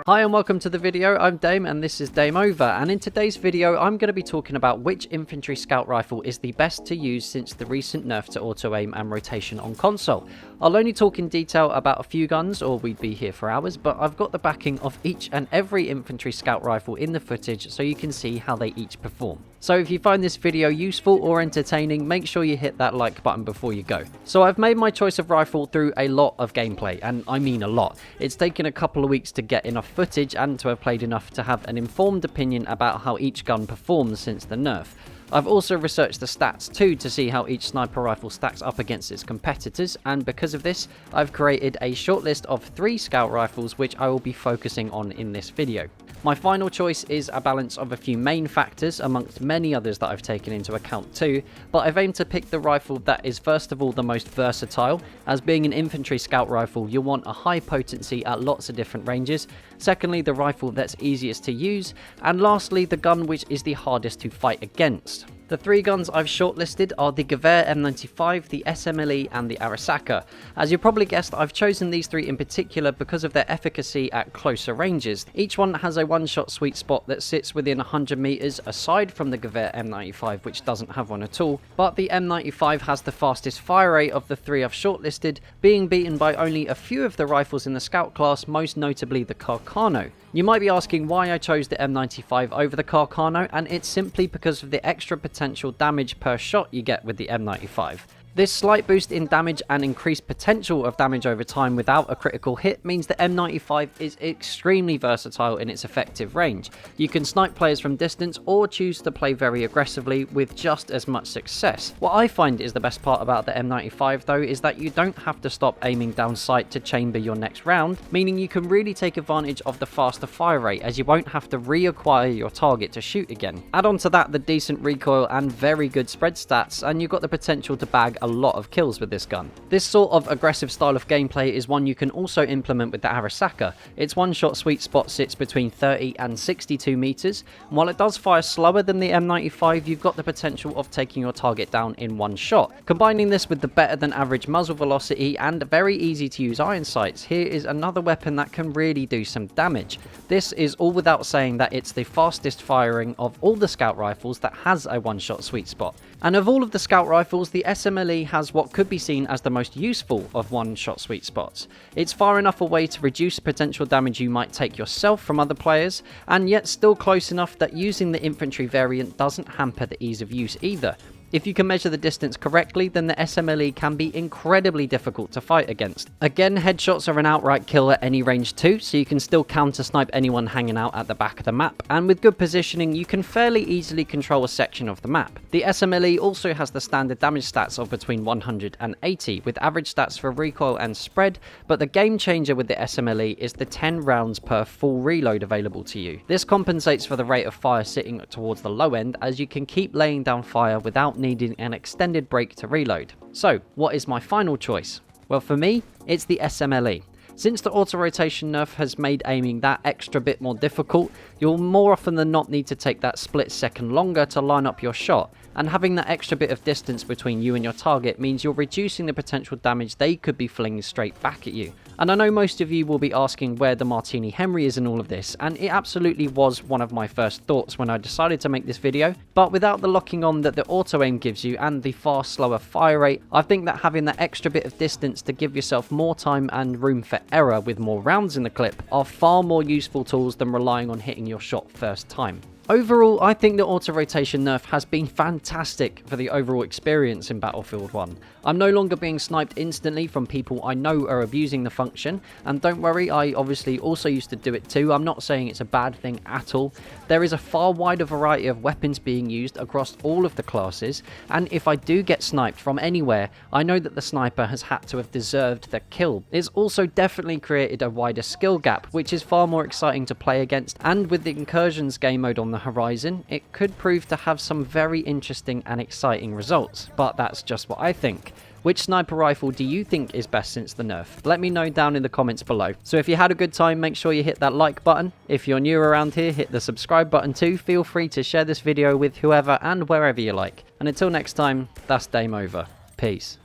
Hi and welcome to the video. I'm Dame and this is Dame Over, and in today's video I'm going to be talking about which infantry scout rifle is the best to use since the recent nerf to auto aim and rotation on console. I'll only talk in detail about a few guns or we'd be here for hours, but I've got the backing of each and every infantry scout rifle in the footage so you can see how they each perform. So if you find this video useful or entertaining, make sure you hit that like button before you go. So I've made my choice of rifle through a lot of gameplay, and I mean a lot. It's taken a couple of weeks to get enough footage and to have played enough to have an informed opinion about how each gun performs since the nerf. I've also researched the stats too to see how each sniper rifle stacks up against its competitors, and because of this I've created a shortlist of 3 scout rifles which I will be focusing on in this video. My final choice is a balance of a few main factors amongst many others that I've taken into account too, but I've aimed to pick the rifle that is first of all the most versatile, as being an infantry scout rifle you'll want a high potency at lots of different ranges, secondly the rifle that's easiest to use, and lastly the gun which is the hardest to fight against. The 3 guns I've shortlisted are the Gewehr M95, the SMLE and the Arasaka. As you probably guessed, I've chosen these 3 in particular because of their efficacy at closer ranges. Each one has a one-shot sweet spot that sits within 100 meters aside from the Gewehr M95, which doesn't have one at all, but the M95 has the fastest fire rate of the 3 I've shortlisted, being beaten by only a few of the rifles in the scout class, most notably the Carcano. You might be asking why I chose the M95 over the Carcano, and it's simply because of the extra potential damage per shot you get with the M95. This slight boost in damage and increased potential of damage over time without a critical hit means the M95 is extremely versatile in its effective range. You can snipe players from distance or choose to play very aggressively with just as much success. What I find is the best part about the M95 though is that you don't have to stop aiming down sight to chamber your next round, meaning you can really take advantage of the faster fire rate as you won't have to reacquire your target to shoot again. Add on to that the decent recoil and very good spread stats and you've got the potential to bag a lot of kills with this gun. This sort of aggressive style of gameplay is one you can also implement with the Arasaka. Its one-shot sweet spot sits between 30 and 62 meters, and while it does fire slower than the M95, you've got the potential of taking your target down in one shot. Combining this with the better than average muzzle velocity and very easy to use iron sights, here is another weapon that can really do some damage. This is all without saying that it's the fastest firing of all the scout rifles that has a one-shot sweet spot. And of all of the scout rifles, the SMLE has what could be seen as the most useful of one-shot sweet spots. It's far enough away to reduce potential damage you might take yourself from other players, and yet still close enough that using the infantry variant doesn't hamper the ease of use either. If you can measure the distance correctly, then the SMLE can be incredibly difficult to fight against. Again, headshots are an outright kill at any range too, so you can still counter-snipe anyone hanging out at the back of the map, and with good positioning you can fairly easily control a section of the map. The SMLE also has the standard damage stats of between 100 and 80, with average stats for recoil and spread, but the game changer with the SMLE is the 10 rounds per full reload available to you. This compensates for the rate of fire sitting towards the low end, as you can keep laying down fire without needing an extended break to reload. So, what is my final choice? Well, for me, it's the SMLE. Since the auto-rotation nerf has made aiming that extra bit more difficult, you'll more often than not need to take that split second longer to line up your shot, and having that extra bit of distance between you and your target means you're reducing the potential damage they could be flinging straight back at you. And I know most of you will be asking where the Martini Henry is in all of this, and it absolutely was one of my first thoughts when I decided to make this video, but without the locking on that the auto aim gives you and the far slower fire rate, I think that having that extra bit of distance to give yourself more time and room for error with more rounds in the clip are far more useful tools than relying on hitting your shot first time. Overall, I think the auto-rotation nerf has been fantastic for the overall experience in Battlefield 1. I'm no longer being sniped instantly from people I know are abusing the function, and don't worry, I obviously also used to do it too. I'm not saying it's a bad thing at all. There is a far wider variety of weapons being used across all of the classes, and if I do get sniped from anywhere, I know that the sniper has had to have deserved the kill. It's also definitely created a wider skill gap, which is far more exciting to play against, and with the incursions game mode on the horizon, it could prove to have some very interesting and exciting results. But that's just what I think. Which sniper rifle do you think is best since the nerf? Let me know down in the comments below. So if you had a good time, make sure you hit that like button. If you're new around here, hit the subscribe button too. Feel free to share this video with whoever and wherever you like. And until next time, that's Dame over. Peace.